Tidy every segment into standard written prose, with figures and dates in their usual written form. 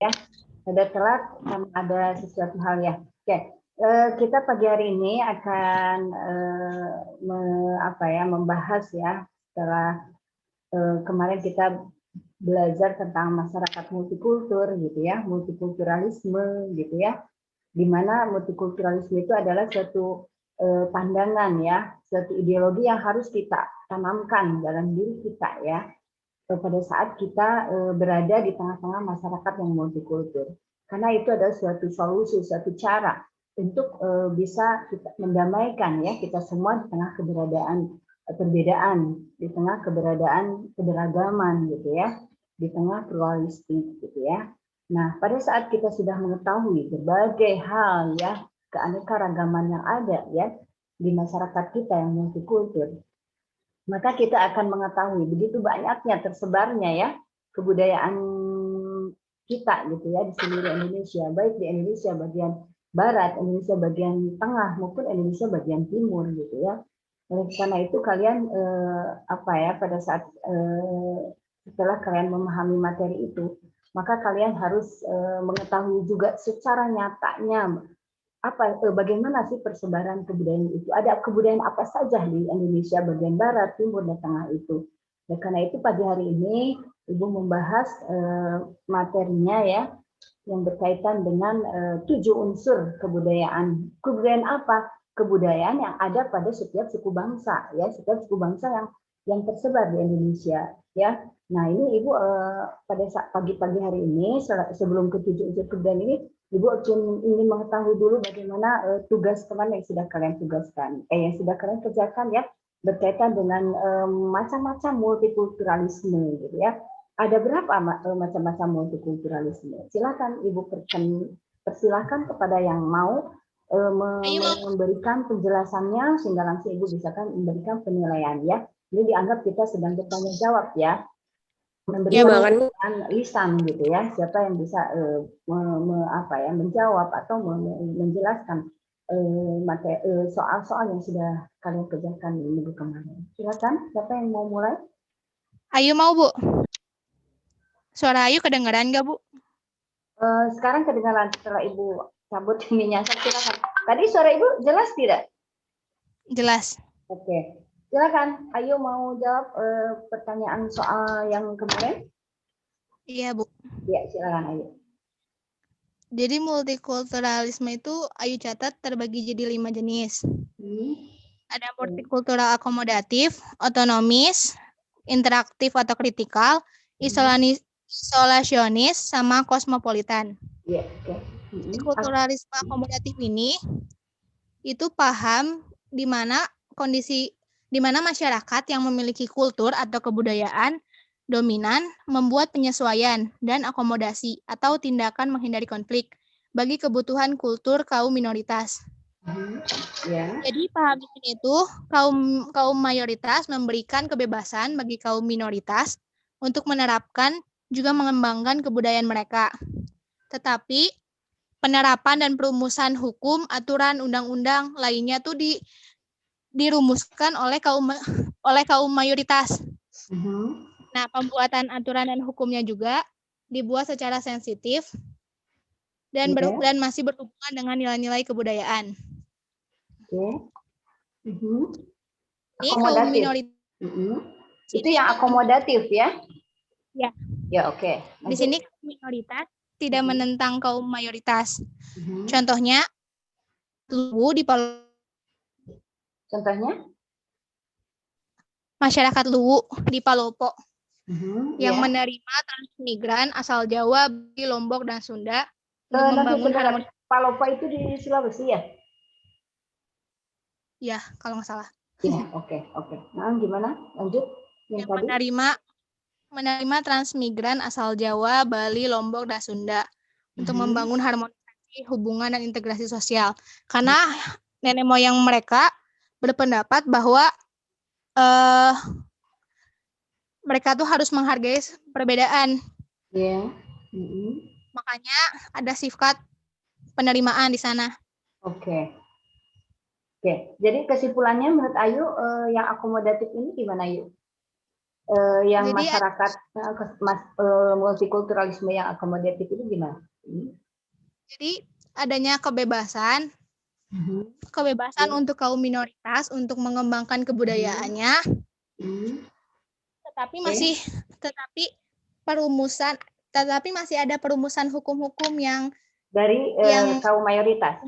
ya. Ada telat karena ada sesuatu hal ya. Oke, kita pagi hari ini akan membahas ya setelah kemarin kita belajar tentang masyarakat multikultur gitu ya, multikulturalisme gitu ya, di mana multikulturalisme itu adalah suatu pandangan ya, suatu ideologi yang harus kita tanamkan dalam diri kita ya, pada saat kita berada di tengah-tengah masyarakat yang multikultur. Karena itu adalah suatu solusi, suatu cara untuk bisa kita mendamaikan ya kita semua di tengah perbedaan, di tengah keberadaan keberagaman gitu ya, di tengah pluralistik gitu ya. Nah, pada saat kita sudah mengetahui berbagai hal ya, keanekaragaman yang ada ya di masyarakat kita yang multikultur, maka kita akan mengetahui begitu banyaknya tersebarnya ya kebudayaan kita gitu ya di seluruh Indonesia, baik di Indonesia bagian barat, Indonesia bagian tengah maupun Indonesia bagian timur gitu ya. Oleh karena itu kalian pada saat setelah kalian memahami materi itu, maka kalian harus mengetahui juga secara nyatanya bagaimana sih persebaran kebudayaan itu? Ada kebudayaan apa saja di Indonesia bagian barat, timur, dan tengah itu? Ya, karena itu pagi hari ini Ibu membahas materinya ya yang berkaitan dengan 7 unsur kebudayaan. Kebudayaan apa? Kebudayaan yang ada pada setiap suku bangsa ya, setiap suku bangsa yang tersebar di Indonesia ya. Nah, ini Ibu pada saat pagi-pagi hari ini sebelum ke 7 unsur kebudayaan ini Ibu ingin mengetahui dulu bagaimana tugas teman yang sudah kalian tugaskan, yang sudah kalian kerjakan ya, berkaitan dengan macam-macam multikulturalisme gitu ya. Ada berapa macam-macam multikulturalisme? Silakan Ibu persilahkan kepada yang mau memberikan penjelasannya sehingga langsung Ibu bisa memberikan penilaian ya. Ini dianggap kita sedang bertanya jawab ya. Memberikan lisan gitu ya, siapa yang bisa menjawab atau menjelaskan soal-soal yang sudah kalian kerjakan di minggu kemarin. Silakan, siapa yang mau mulai? Ayu mau, Bu. Suara Ayu kedengaran nggak, Bu? Sekarang kedengaran setelah Ibu cabut ininya. Silakan. Tadi suara Ibu jelas tidak? Jelas. Oke. Silakan, Ayu mau jawab pertanyaan soal yang kemarin? Iya, Bu. Ya, silakan Ayu. Jadi multikulturalisme itu Ayu catat terbagi jadi 5 jenis. Ada multikultural akomodatif, otonomis, interaktif atau kritikal, isolasionis, sama kosmopolitan. Yeah, okay. Multikulturalisme akomodatif ini itu paham di mana masyarakat yang memiliki kultur atau kebudayaan dominan membuat penyesuaian dan akomodasi atau tindakan menghindari konflik bagi kebutuhan kultur kaum minoritas. Jadi paham ini itu kaum mayoritas memberikan kebebasan bagi kaum minoritas untuk menerapkan juga mengembangkan kebudayaan mereka. Tetapi penerapan dan perumusan hukum, aturan, undang-undang lainnya tuh dirumuskan oleh kaum mayoritas. Nah, pembuatan aturan dan hukumnya juga dibuat secara sensitif dan masih berhubungan dengan nilai-nilai kebudayaan. Ini kaum minoritas. Itu yang akomodatif ya? Ya. Ya, oke. Di sini kaum minoritas tidak menentang kaum mayoritas. Contohnya Luwu di Palopo. Contohnya? Masyarakat Luwu di Palopo. Yang menerima transmigran asal Jawa, Bali, Lombok, dan Sunda untuk membangun harmoni. Palopo itu di Sulawesi ya? Ya, kalau nggak salah. Ya, oke. Nah, gimana? Lanjut. Yang menerima transmigran asal Jawa, Bali, Lombok, dan Sunda untuk membangun harmonisasi hubungan dan integrasi sosial. Karena nenek moyang mereka berpendapat bahwa mereka tuh harus menghargai perbedaan. Makanya ada sifat penerimaan di sana. Oke. Jadi kesimpulannya menurut Ayu yang akomodatif ini gimana Ayu? yang Jadi masyarakat multikulturalisme yang akomodatif itu gimana? Jadi adanya kebebasan untuk kaum minoritas untuk mengembangkan kebudayaannya, tetapi masih ada perumusan hukum-hukum yang dari kaum mayoritas.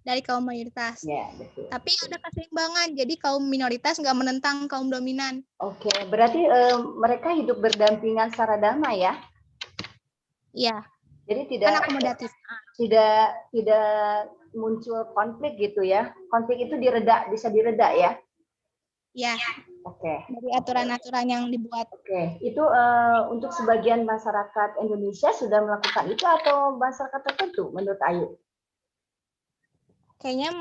Dari kaum mayoritas. Ya, betul. Tapi ada keseimbangan, jadi kaum minoritas nggak menentang kaum dominan. Oke, berarti mereka hidup berdampingan secara damai ya? Iya. Jadi tidak Kan akomodatif. Tidak muncul konflik gitu ya? Konflik itu bisa direda ya? Iya. Oke. Dari aturan-aturan yang dibuat. Oke, itu untuk sebagian masyarakat Indonesia sudah melakukan itu atau masyarakat tertentu menurut Ayu? Kayaknya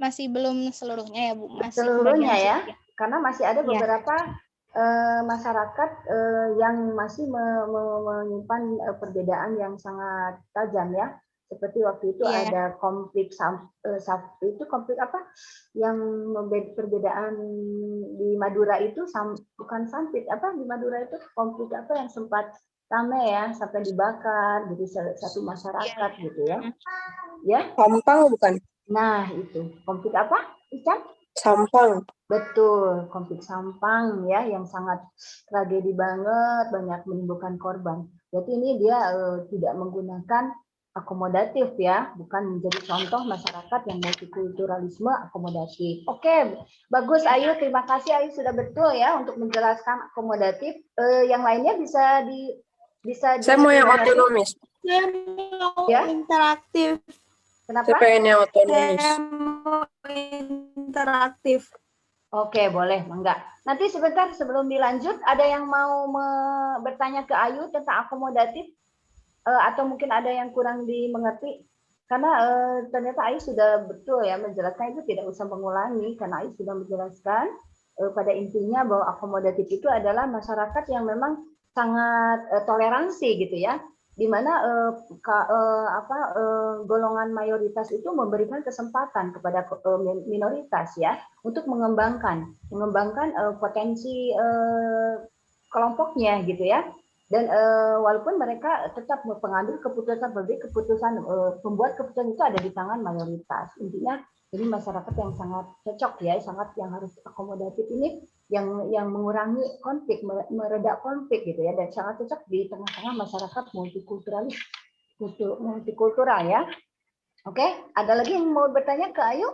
masih belum seluruhnya ya Bu. Masih seluruhnya ya, sebagian. karena masih ada beberapa masyarakat yang masih menyimpan perbedaan yang sangat tajam ya. Seperti waktu itu ada konflik konflik apa yang perbedaan di Madura itu bukan sampit apa di Madura itu konflik apa yang sempat ramai ya sampai dibakar gitu satu masyarakat gitu ya. Ya. Sampang bukan? Nah, itu konflik apa? Ican? Sampang. Betul, konflik Sampang ya yang sangat tragedi banget, banyak menimbulkan korban. Jadi ini dia tidak menggunakan akomodatif ya, bukan menjadi contoh masyarakat yang multikulturalisme akomodatif. Oke, bagus Ayu, terima kasih Ayu sudah betul ya untuk menjelaskan akomodatif. Yang lainnya bisa Saya mau yang otonomis. Saya mau interaktif. Kenapa? Saya pengen yang otonomis. Saya mau interaktif. Oke, boleh, enggak. Nanti sebentar sebelum dilanjut, ada yang mau bertanya ke Ayu tentang akomodatif? Atau mungkin ada yang kurang dimengerti? Karena ternyata Ayu sudah betul ya menjelaskan, itu tidak usah mengulangi, karena Ayu sudah menjelaskan pada intinya bahwa akomodatif itu adalah masyarakat yang memang sangat toleransi gitu ya, di mana golongan mayoritas itu memberikan kesempatan kepada minoritas ya untuk mengembangkan potensi kelompoknya gitu ya, dan walaupun mereka tetap mengambil keputusan pembuat keputusan itu ada di tangan mayoritas. Intinya ini masyarakat yang sangat cocok ya, sangat yang harus akomodatif ini yang mengurangi konflik, mereda konflik gitu ya, dan sangat cocok di tengah-tengah masyarakat multikultural ya. Oke, ada lagi yang mau bertanya ke Ayu?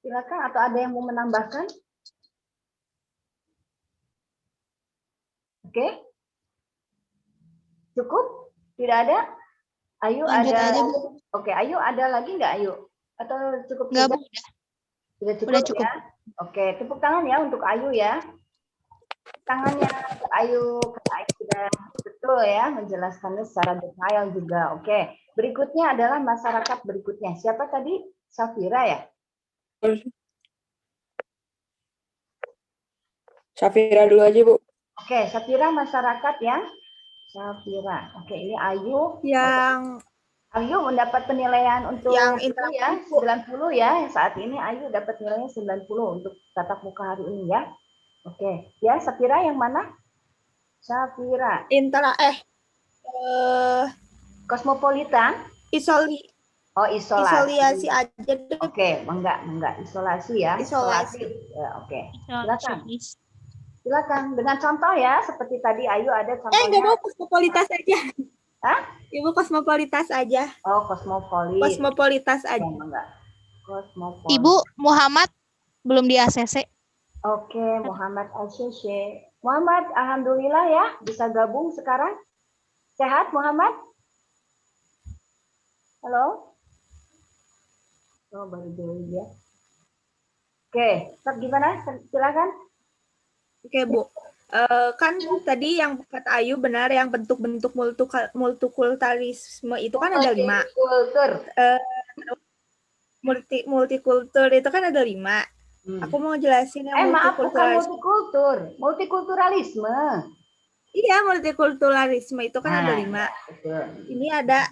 Silakan, atau ada yang mau menambahkan? Oke, cukup? Tidak ada? Ayu lanjut ada? Aja, Bu. Oke, Ayu ada lagi nggak Ayu? Atau cukup? Nggak, Bu. Sudah cukup, udah cukup ya? Oke, tepuk tangan ya untuk Ayu ya. Tangannya untuk Ayu, karena Ayu sudah betul ya menjelaskannya secara detail juga. Oke, berikutnya adalah masyarakat berikutnya. Siapa tadi? Safira ya? Safira dulu aja, Bu. Oke, Safira masyarakat yang Safira. Oke, ini Ayu. Yang Ayu mendapat penilaian untuk yang itu ya, 90 ya. Saat ini Ayu dapat nilainya 90 untuk tatap muka hari ini ya. Oke, ya Safira yang mana? Safira. Kosmopolitan. Oh, isolasi aja deh. Oke, enggak isolasi ya. Isolasi. Ya, oke. Silakan dengan contoh ya, seperti tadi Ayu ada contohnya. Enggak mau kosmopolitas aja. Hah? Ibu kosmopolitas aja. Oh, kosmopolit. Kosmopolitas aja. Enggak. Kosmopolit. Ibu Muhammad belum di ACC. Oke, Muhammad ACC. Muhammad, alhamdulillah ya bisa gabung sekarang. Sehat Muhammad? Halo? Oh, baru join ya. Oke, gimana? Silakan. Oke, Bu. Kan tadi yang kata Ayu benar, yang bentuk-bentuk multikulturalisme itu kan ada 5. Multikultur itu kan ada 5. Aku mau jelasin yang multikulturalisme. Multikulturalisme. Iya, multikulturalisme itu kan ada 5. Betul. Ini ada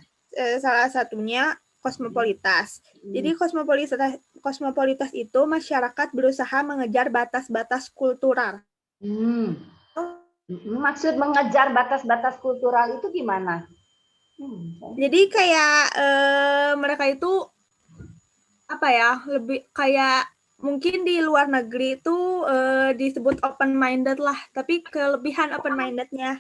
salah satunya kosmopolitas. Jadi kosmopolitas itu masyarakat berusaha mengejar batas-batas kultural. Hmm. Maksud mengejar batas-batas kultural itu gimana? Jadi kayak mereka itu apa ya, lebih kayak mungkin di luar negeri itu disebut open minded lah, tapi kelebihan open mindednya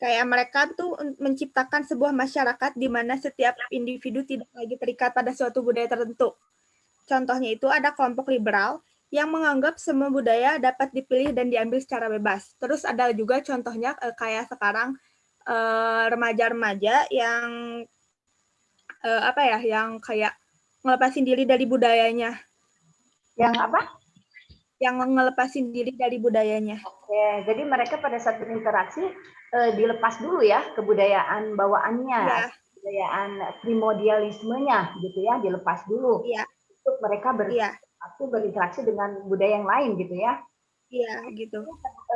kayak mereka tuh menciptakan sebuah masyarakat di mana setiap individu tidak lagi terikat pada suatu budaya tertentu. Contohnya itu ada kelompok liberal yang menganggap semua budaya dapat dipilih dan diambil secara bebas. Terus ada juga contohnya kayak sekarang remaja-remaja yang apa ya, yang kayak ngelepasin diri dari budayanya. Yang apa? Yang ngelepasin diri dari budayanya. Oke, jadi mereka pada saat berinteraksi dilepas dulu ya kebudayaan bawaannya, Ya. kebudayaan primordialismenya gitu ya, dilepas dulu. Iya. Untuk mereka berinteraksi dengan budaya yang lain gitu ya. Iya, gitu.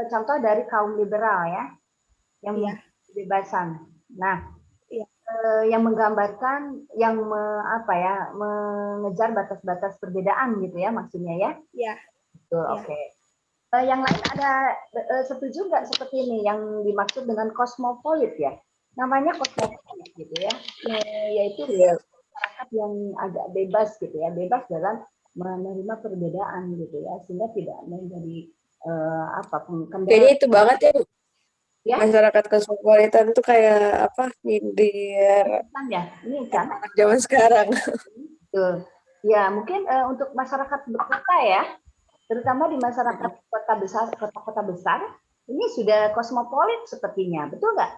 Contoh dari kaum liberal ya, yang Iya. kebebasan. Nah, Iya. Yang menggambarkan, yang mengejar batas-batas perbedaan gitu ya maksudnya ya. Iya. Betul, Iya. oke. Yang lain ada setuju nggak seperti ini yang dimaksud dengan kosmopolit ya? Namanya kosmopolit gitu ya, yaitu masyarakat yang agak bebas gitu ya, bebas dalam menerima perbedaan gitu ya, sehingga tidak menjadi kendala. Jadi itu banget ya, Bu. Ya? Masyarakat kosmopolitan tuh kayak apa nyindir Ya, ini kan zaman sekarang. betul. Ya, mungkin untuk masyarakat berkota ya, terutama di masyarakat kota besar, kota-kota besar, ini sudah kosmopolit sepertinya, betul nggak?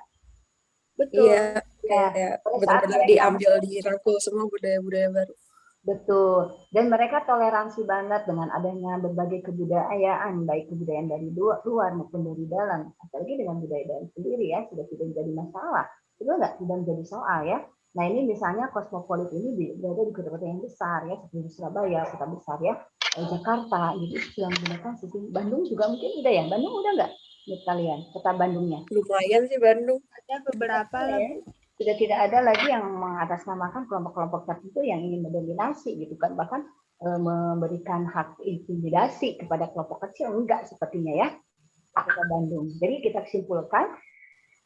Betul. Iya, kayak benar-benar diambil, dirangkul semua budaya-budaya baru. Betul. Dan mereka toleransi banget dengan adanya berbagai kebudayaan, baik kebudayaan dari luar maupun dari dalam. Apalagi dengan budaya dari sendiri ya, sudah tidak menjadi masalah. Betul nggak? Tidak menjadi soal ya. Nah ini misalnya kosmopolit ini berada di kota-kota yang besar ya, seperti Surabaya, kota besar ya, Jakarta, jadi sudah menggunakan sistem. Bandung juga mungkin udah ya. Bandung udah nggak menurut kalian? Kota Bandungnya? Lumayan sih Bandung. Ada beberapa lah, Bu. Sudah tidak ada lagi yang mengatasnamakan kelompok-kelompok tertentu yang ingin mendominasi gitu kan, bahkan memberikan hak intimidasi kepada kelompok kecil, enggak sepertinya ya Kota Bandung. Jadi kita simpulkan,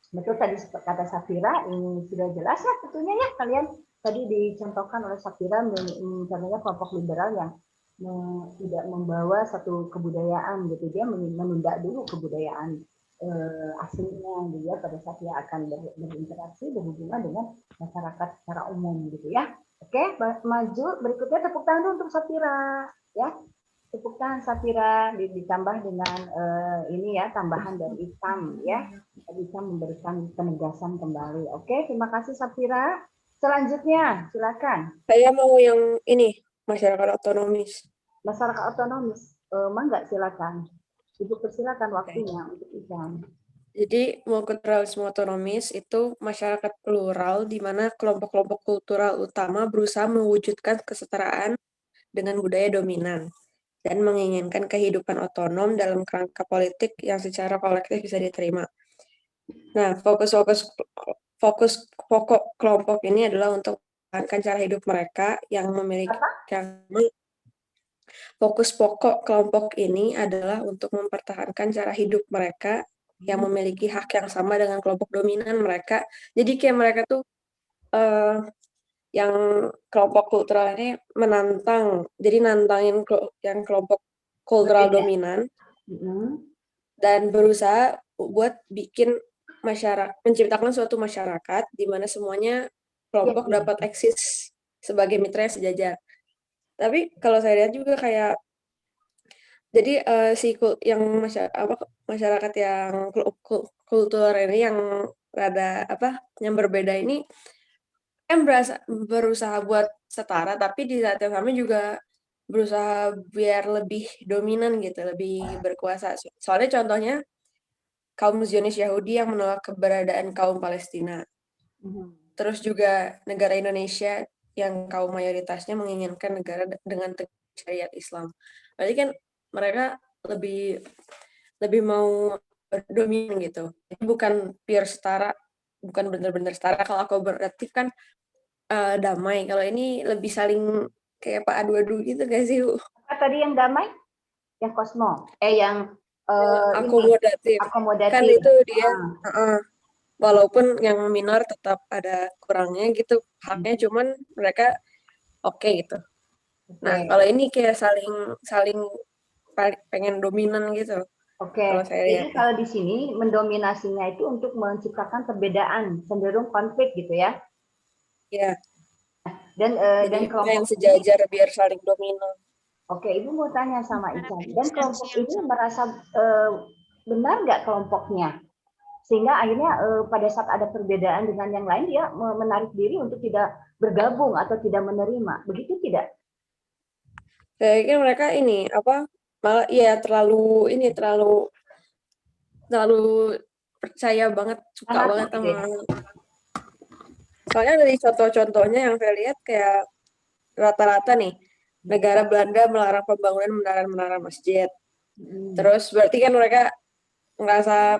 betul tadi kata Safira, ini sudah jelas ya tentunya ya, kalian tadi dicontohkan oleh Safira misalnya kelompok liberal yang tidak membawa satu kebudayaan gitu, dia menunda dulu kebudayaan aslinya dia pada saat dia akan berinteraksi berhubungan dengan masyarakat secara umum gitu ya. Oke, maju berikutnya tepuk tangan dulu untuk Safira ya. Tepuk tangan Safira ditambah dengan ini ya, tambahan dari Itam ya. Bisa memberikan penegasan kembali. Oke, terima kasih Safira. Selanjutnya silakan. Saya mau yang ini, masyarakat otonomis. Masyarakat otonomis, mangga silakan. Ibu persilakan waktunya untuk Itam. Jadi multikulturalisme otonomis itu masyarakat plural di mana kelompok-kelompok kultural utama berusaha mewujudkan kesetaraan dengan budaya dominan dan menginginkan kehidupan otonom dalam kerangka politik yang secara kolektif bisa diterima. Nah, fokus pokok kelompok ini adalah untuk mempertahankan cara hidup mereka yang memiliki fokus pokok kelompok ini adalah untuk mempertahankan cara hidup mereka yang memiliki hak yang sama dengan kelompok dominan mereka. Jadi kayak mereka tuh yang kelompok kultural ini menantang, jadi nantangin yang kelompok kultural dominan dan berusaha buat bikin menciptakan suatu masyarakat di mana semuanya kelompok dapat eksis sebagai mitra yang sejajar. Tapi kalau saya lihat juga kayak jadi masyarakat yang kultural ini yang rada yang berbeda ini kan berusaha buat setara, tapi di saat yang sama juga berusaha biar lebih dominan gitu, lebih berkuasa. Soalnya contohnya kaum Zionis Yahudi yang menolak keberadaan kaum Palestina. Terus juga negara Indonesia yang kaum mayoritasnya menginginkan negara dengan syariat Islam. Berarti kan mereka lebih mau berdominan gitu. Jadi bukan pure setara, bukan benar-benar setara. Kalau kooperatif kan damai. Kalau ini lebih saling kayak adu-adu gitu gak sih, Bu? Apa tadi yang damai? Yang kosmo? Yang Akomodatif. akomodatif. Kan itu dia, walaupun yang minor tetap ada kurangnya gitu, haknya cuman mereka oke gitu. Nah, Oke. kalau ini kayak saling pengen dominan gitu. Oke, Kalau saya jadi lihat. kalau di sini mendominasinya itu untuk menciptakan perbedaan, cenderung konflik gitu ya. Iya. Dan Jadi kelompok pengen ini, sejajar biar saling dominan. oke, Ibu mau tanya sama Ican. Dan Eksistensi kelompok yang ini sama. merasa benar nggak kelompoknya? Sehingga akhirnya pada saat ada perbedaan dengan yang lain dia menarik diri untuk tidak bergabung atau tidak menerima. Begitu tidak? Saya pikir mereka ini apa? Malah iya terlalu percaya banget, suka Fanatik banget gitu sama. ya? Soalnya dari contoh-contohnya yang saya lihat kayak rata-rata nih, negara Belanda melarang pembangunan menara-menara masjid. Terus berarti kan mereka ngerasa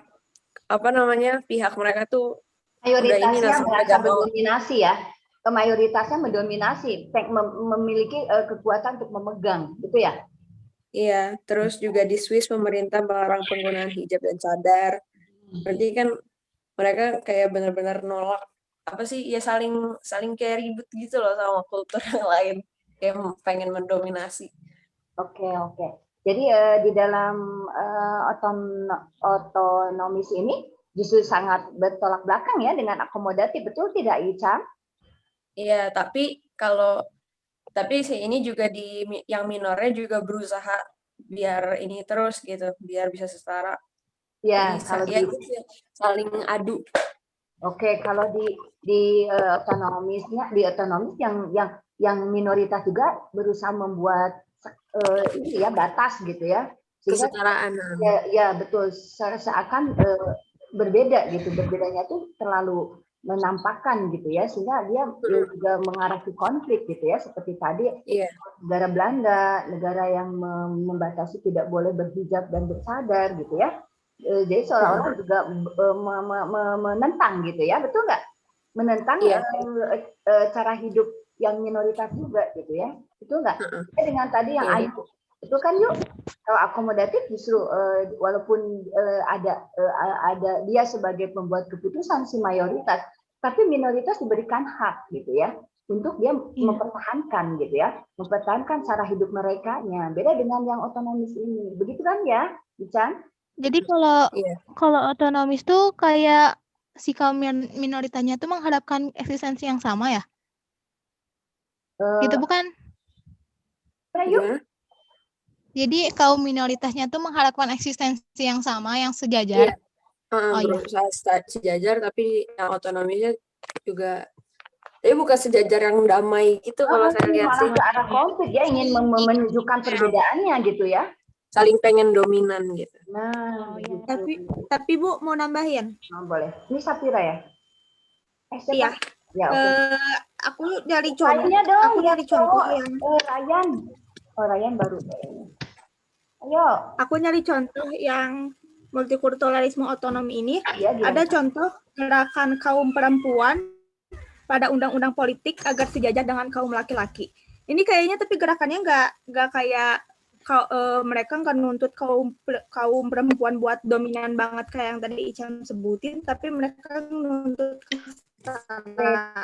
apa namanya, pihak mereka tuh udah ini Mayoritasnya sama merasa nggak mau. mendominasi ya. Mayoritasnya mendominasi, memiliki kekuatan untuk memegang, gitu ya? Iya, terus juga di Swiss pemerintah melarang penggunaan hijab dan cadar. Berarti kan mereka kayak benar-benar nolak apa sih ya saling kayak ribut gitu loh sama kultur yang lain, kayak pengen mendominasi. Oke, oke. Jadi di dalam otonomis ini justru sangat bertolak belakang ya dengan akomodatif, betul tidak, Ica? Iya, tapi sih ini juga yang minornya juga berusaha biar ini terus gitu, biar bisa setara. Jadi Ya, kalau ya di gitu, saling adu. oke, kalau di otonomis yang minoritas juga berusaha membuat ini ya batas gitu ya, sehingga Kesetaraan. ya betul seakan berbeda gitu, berbedanya tuh terlalu menampakkan gitu ya, sehingga dia juga mengarah ke konflik gitu ya, seperti tadi Iya. negara Belanda, negara yang membatasi tidak boleh berhijab dan bercadar gitu ya. Jadi seolah-olah juga menentang gitu ya, betul nggak? Menentang Iya. cara hidup yang minoritas juga gitu ya, betul nggak? Dengan tadi yang Iya. Ayu itu kan yuk, kalau akomodatif justru walaupun ada dia sebagai pembuat keputusan si mayoritas, tapi minoritas diberikan hak gitu ya untuk dia mempertahankan gitu ya, mempertahankan cara hidup mereka-nya. Beda dengan yang otonomis ini, begitu kan ya, Ican? Jadi Iya. kalau otonomis tuh kayak si kaum minoritasnya tuh mengharapkan eksistensi yang sama ya? Gitu bukan? Gimana? Jadi kaum minoritasnya tuh mengharapkan eksistensi yang sama, yang Iya. sejajar. Oh iya. Berusaha sejajar, tapi yang otonominya juga bukan sejajar yang damai gitu kalau saya lihat Malah sih. ke arah konflik ya, ingin menunjukkan perbedaannya gitu ya. Saling pengen dominan gitu. Nah, iya. Tapi Bu mau nambahin. boleh. Ini Sapira ya? Siapa? Iya. Ya, oke. Aku nyari contoh. Lainnya dong, Aku nyari contoh yang Ryan. Oh, Ryan baru. Ayo. Aku nyari contoh yang multikulturalisme otonomi ini. Ya, Ada contoh gerakan kaum perempuan pada undang-undang politik agar sejajar dengan kaum laki-laki. Ini kayaknya tapi gerakannya nggak kayak mereka nggak nuntut kaum perempuan buat dominan banget kayak yang tadi Ican sebutin, tapi mereka nuntut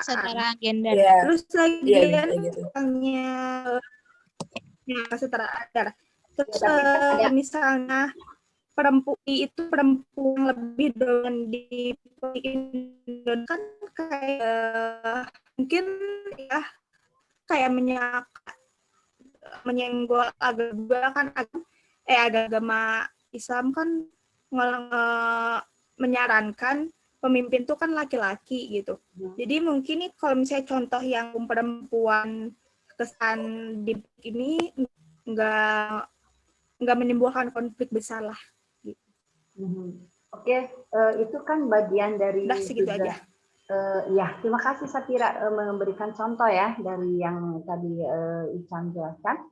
Setara gender. Iya. Terus lagi Iya, gitu. Kesetaraan. Terus misalnya perempuan lebih dominan di Indonesia kan kayak mungkin ya kayak menyenggol agama kan agama Islam kan menyarankan pemimpin tuh kan laki-laki gitu. Jadi mungkin nih kalau misalnya contoh yang perempuan kesan di ini nggak menimbulkan konflik besar lah. Gitu. Oke, itu kan bagian dari udah segitu juga, aja. Ya, terima kasih Sapira memberikan contoh ya dari yang tadi Ican jelaskan.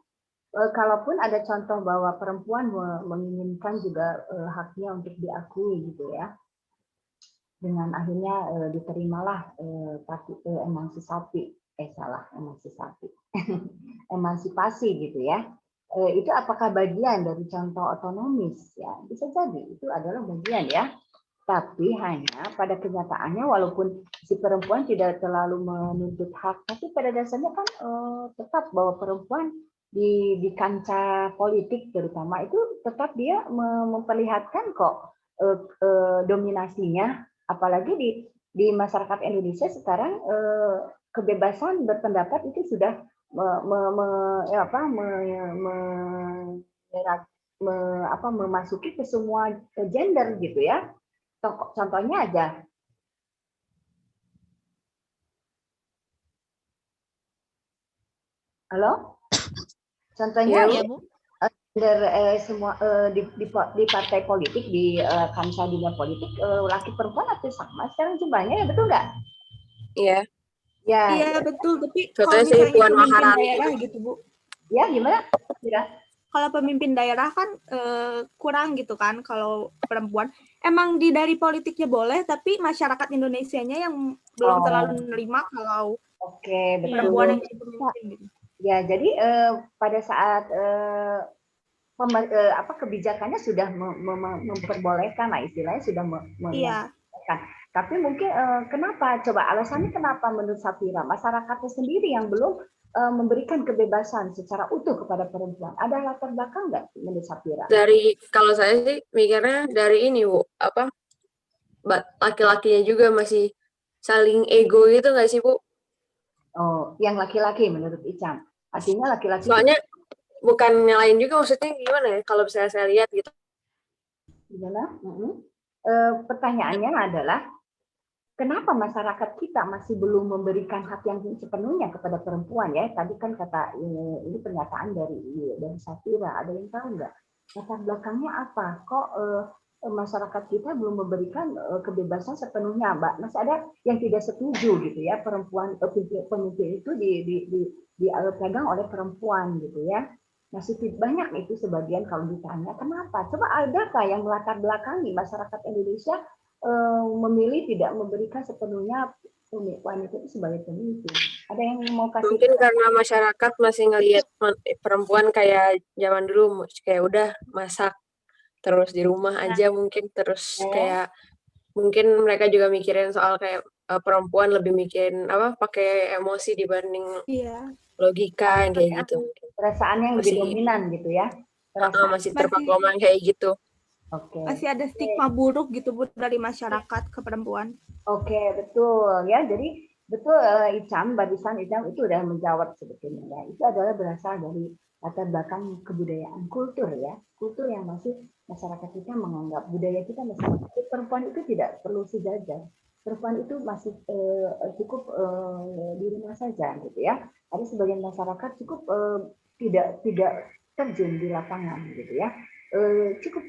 Kalaupun ada contoh bahwa perempuan menginginkan juga haknya untuk diakui gitu ya, dengan akhirnya diterimalah emansipasi gitu ya. Itu apakah bagian dari contoh otonomis? Ya, bisa jadi itu adalah bagian ya. Tapi hanya pada kenyataannya walaupun si perempuan tidak terlalu menuntut hak, tapi pada dasarnya kan tetap bahwa perempuan di kancah politik terutama itu tetap dia memperlihatkan kok dominasinya, apalagi di masyarakat Indonesia sekarang kebebasan berpendapat itu sudah memasuki ke semua gender gitu ya. Contohnya aja, halo, contohnya Iya, Ya, Bu. semua di partai politik di kancah dunia politik laki perempuan hampir sama sekarang jumlahnya ya, betul nggak? iya. Ya, Iya betul, tapi Contohnya kalau si misalnya Puan pemimpin Maharani daerah gitu. gitu Bu, ya gimana? Kira? kalau pemimpin daerah kan kurang gitu kan kalau perempuan. Emang dari politiknya boleh, tapi masyarakat Indonesianya yang belum terlalu menerima kalau Oke, perempuan yang betul. jadi pemimpin gitu. Ya, jadi pada saat kebijakannya sudah memperbolehkan lah istilahnya sudah Iya. membolehkan. Tapi mungkin kenapa? Coba alasannya kenapa menurut Safira masyarakatnya sendiri yang belum memberikan kebebasan secara utuh kepada perempuan. Ada latar belakang nggak menurut Safira? Kalau saya sih mikirnya dari ini Bu, laki-lakinya juga masih saling ego gitu nggak sih Bu? Oh, yang laki-laki menurut Icam. Artinya laki-laki Soalnya bukan nyalain juga, maksudnya gimana ya, kalau misalnya saya lihat gitu. gimana? Pertanyaannya adalah kenapa masyarakat kita masih belum memberikan hak yang sepenuhnya kepada perempuan ya? Tadi kan kata ini pernyataan dari Safira. Ada yang tahu nggak? Latar belakangnya apa? Kok masyarakat kita belum memberikan kebebasan sepenuhnya, Mbak? Masih ada yang tidak setuju gitu ya, perempuan pemimpin itu dipegang oleh perempuan gitu ya. Masih banyak itu sebagian kalau ditanya kenapa? Coba adakah yang melatar belakangi masyarakat Indonesia memilih tidak memberikan sepenuhnya wanita itu sebagai pemimpin. Ada yang mau kasih? Mungkin karena masyarakat masih ngelihat perempuan kayak zaman dulu, kayak udah masak terus di rumah aja, mungkin terus kayak mungkin mereka juga mikirin soal kayak perempuan lebih mikirin pakai emosi dibanding logika yang kayak gitu. Perasaannya yang lebih dominan gitu ya. Masih terpaku kayak gitu. Oke. Masih ada stigma buruk gitu Bu dari masyarakat ke perempuan. Oke, betul ya. Jadi betul Icam, barusan Icam itu udah menjawab sebetulnya ya. Itu adalah berasal dari latar belakang kebudayaan kultur ya. Kultur yang masih masyarakat kita menganggap budaya kita masih perempuan itu tidak perlu sejajar. Perempuan itu masih cukup di rumah saja gitu ya. Ada sebagian masyarakat cukup tidak terjun di lapangan gitu ya. Cukup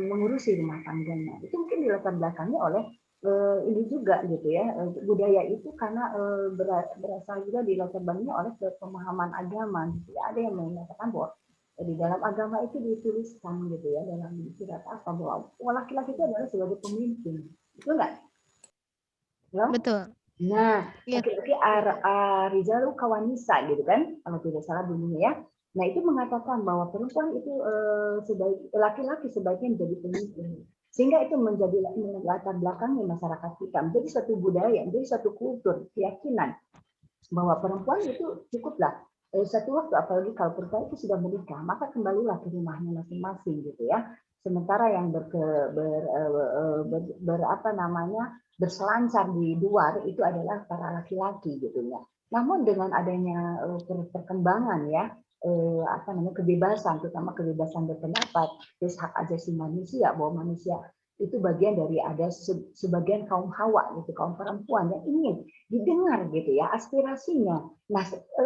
mengurusi rumah tangganya. Itu mungkin dilatar belakangi oleh ini juga gitu ya, budaya itu karena berasal juga dilatar belakangi oleh pemahaman agama gitu ya. Ada yang mengatakan bahwa di dalam agama itu dituliskan gitu ya, dalam surat apa bahwa laki-laki itu adalah sebagai pemimpin. Betul nggak? Betul. Nah, Iya. laki-laki rijalu kawanisa gitu kan, kalau tidak salah bunyinya ya. Nah, itu mengatakan bahwa perempuan itu laki-laki sebaiknya menjadi pemimpin. Sehingga itu menjadi latar belakangnya masyarakat kita, menjadi suatu budaya, menjadi suatu kultur, keyakinan bahwa perempuan itu cukuplah satu waktu, apalagi kalau perempuan itu sudah menikah, maka kembalilah ke rumahnya masing-masing gitu ya. Sementara yang berselancar di luar itu adalah para laki-laki gitu ya. Namun dengan adanya perkembangan ya kebebasan, terutama kebebasan berpendapat, terus hak asasi manusia, bahwa manusia itu bagian dari ada sebagian kaum Hawa gitu, kaum perempuan yang ingin didengar gitu ya aspirasinya. Nah,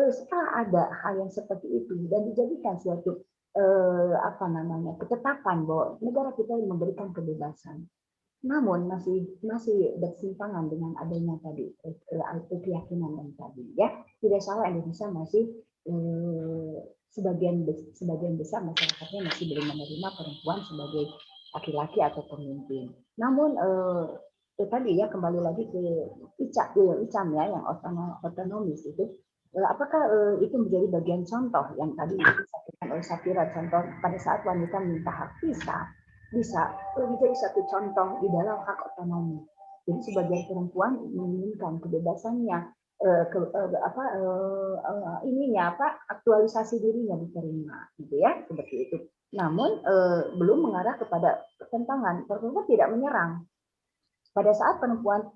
setelah ada hal yang seperti itu dan dijadikan suatu ketetapan bahwa negara kita memberikan kebebasan, namun masih bersimpangan dengan adanya tadi keyakinan yang tadi ya. Tidak salah, Indonesia masih sebagian besar masyarakatnya masih belum menerima perempuan sebagai laki-laki atau pemimpin. Namun tadi ya kembali lagi ke Icam ya yang otonomis itu, apakah itu menjadi bagian contoh yang tadi disampaikan oleh Safira, contoh pada saat wanita minta hak pisah, bisa menjadi satu contoh di dalam hak otonomi. Jadi sebagian perempuan menginginkan kebebasannya, aktualisasi dirinya diterima, gitu ya, seperti itu. Namun belum mengarah kepada pertentangan. Perempuan tidak menyerang. Pada saat perempuan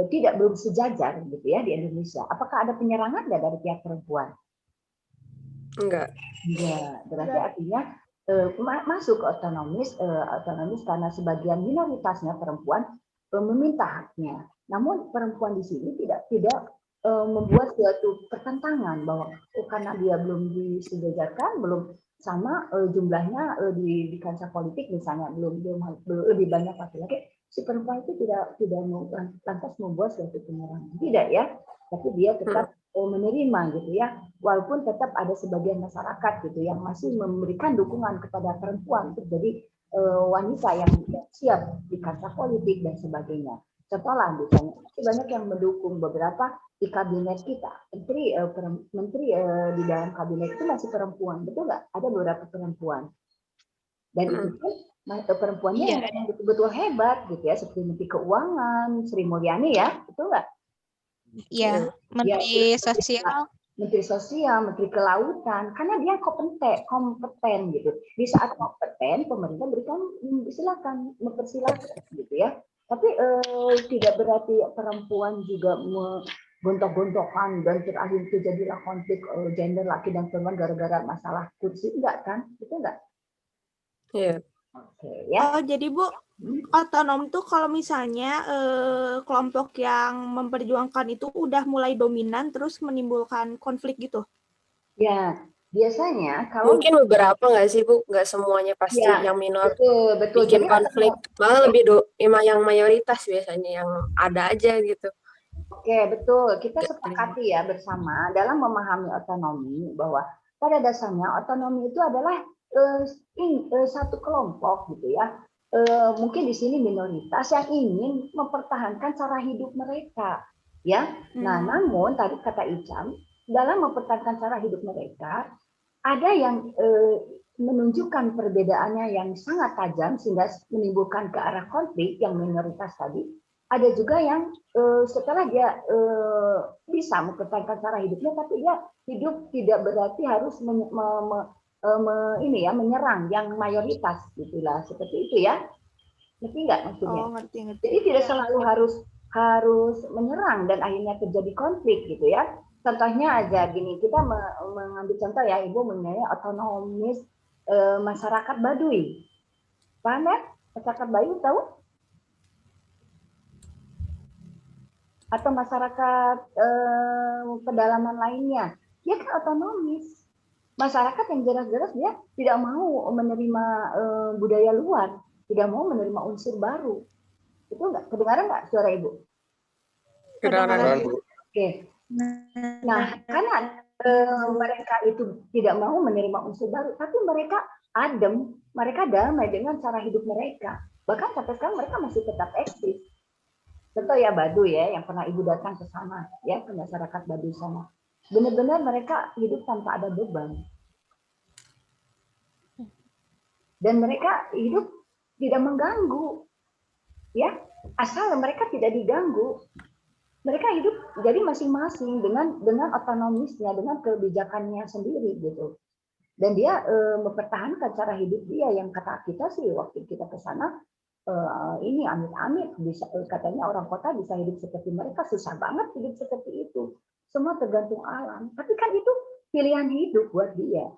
tidak belum sejajar gitu ya di Indonesia, apakah ada penyerangan nggak dari pihak perempuan? Enggak. Berarti artinya masuk ke otonomis karena sebagian minoritasnya perempuan meminta haknya. Namun perempuan di sini tidak membuat suatu pertentangan bahwa karena dia belum disejajarkan, belum sama jumlahnya di kancah politik misalnya belum lebih banyak laki-laki, si perempuan itu tidak lantas membuat suatu penyerangan, tidak ya, tapi dia tetap menerima gitu ya, walaupun tetap ada sebagian masyarakat gitu yang masih memberikan dukungan kepada perempuan untuk jadi wanita yang siap di kancah politik dan sebagainya. Contohlah misalnya banyak yang mendukung beberapa di kabinet kita, menteri di dalam kabinet itu masih perempuan, betul nggak? Ada beberapa perempuan, dan itu pun perempuannya yang betul-betul hebat gitu ya, seperti Menteri Keuangan Sri Mulyani ya, betul nggak? Iya, Menteri Sosial. Menteri Sosial, Menteri Kelautan, karena dia kompeten gitu. Di saat kompeten, pemerintah berikan silakan, mempersilakan gitu ya. Tapi tidak berarti perempuan juga gontok-gontokan dan terakhir terjadilah konflik gender laki dan perempuan gara-gara masalah kursi, enggak kan? Itu enggak? Iya. Oke, ya. Oh, jadi Bu, otonom tuh kalau misalnya kelompok yang memperjuangkan itu udah mulai dominan terus menimbulkan konflik gitu? Ya, biasanya kalau mungkin beberapa nggak sih Bu, nggak semuanya pasti ya, yang minor betul. bikin Jadi konflik, malah lebih yang mayoritas biasanya yang ada aja gitu. Oke, betul. Kita sepakati ya bersama dalam memahami otonomi bahwa pada dasarnya otonomi itu adalah satu kelompok gitu ya. Mungkin di sini minoritas yang ingin mempertahankan cara hidup mereka, ya. Nah, namun tadi kata Icam, dalam mempertahankan cara hidup mereka ada yang menunjukkan perbedaannya yang sangat tajam sehingga menimbulkan ke arah konflik yang minoritas tadi. Ada juga yang setelah dia bisa mempertahankan cara hidupnya, tapi dia hidup tidak berarti harus menyerang yang mayoritas, gitulah, seperti itu ya. Ngerti nggak maksudnya? Oh, ngerti. Jadi tidak selalu harus menyerang dan akhirnya terjadi konflik gitu ya. Contohnya aja gini, kita mengambil contoh ya, Ibu mengenai otonomis masyarakat Baduy. Paham ya? Masyarakat Baduy tahu? Atau masyarakat pedalaman lainnya, dia kan otonomis. Masyarakat yang jelas-jelas dia tidak mau menerima budaya luar, tidak mau menerima unsur baru. Itu enggak kedengaran nggak suara Ibu? Kedengaran Bu. Oke. Nah, karena mereka itu tidak mau menerima unsur baru, tapi mereka adem, mereka damai dengan cara hidup mereka. Bahkan sampai sekarang mereka masih tetap eksis. Contoh ya Baduy ya, yang pernah Ibu datang ke sana, ya ke masyarakat Baduy sana. Benar-benar mereka hidup tanpa ada beban. Dan mereka hidup tidak mengganggu. Ya, asal mereka tidak diganggu. Mereka hidup jadi masing-masing dengan otonomisnya, dengan kebijakannya sendiri gitu. Dan dia mempertahankan cara hidup dia yang kata kita sih waktu kita ke sana, ini amit-amit bisa katanya orang kota bisa hidup seperti mereka, susah banget hidup seperti itu. Semua tergantung alam. Tapi kan itu pilihan hidup buat dia.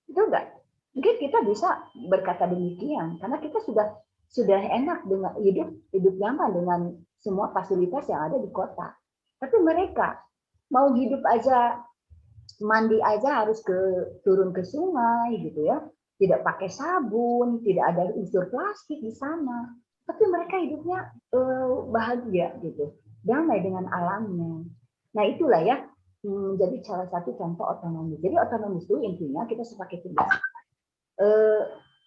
Itu enggak? Mungkin kita bisa berkata demikian karena kita sudah enak dengan hidup nyaman dengan semua fasilitas yang ada di kota. Tapi mereka mau hidup aja, mandi aja harus turun ke sungai gitu ya. Tidak pakai sabun, tidak ada unsur plastik di sana. Tapi mereka hidupnya bahagia gitu, damai dengan alamnya. Nah itulah ya menjadi salah satu contoh otonomi. Jadi otonomi itu intinya kita sebagai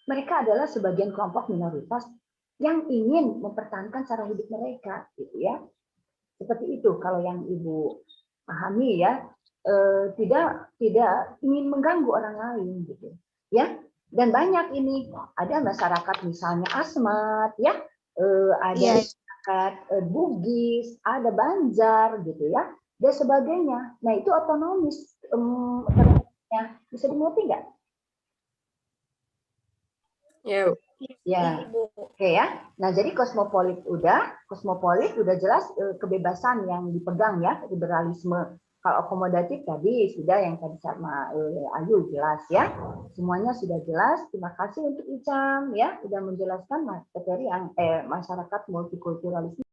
mereka adalah sebagian kelompok minoritas yang ingin mempertahankan cara hidup mereka, gitu ya. Seperti itu kalau yang Ibu pahami ya. tidak ingin mengganggu orang lain gitu ya. Dan banyak ini ada masyarakat misalnya Asmat ya, ada Iya. masyarakat Bugis, ada Banjar gitu ya, dan sebagainya. Nah itu otonomis bisa dimengerti nggak? Ya, Ya, Ibu. oke ya. Nah, jadi kosmopolit udah jelas kebebasan yang dipegang ya, liberalisme. Kalau akomodatif tadi sudah yang tadi sama Ayu jelas ya. Semuanya sudah jelas. Terima kasih untuk Icam ya, sudah menjelaskan materi yang masyarakat multikulturalisme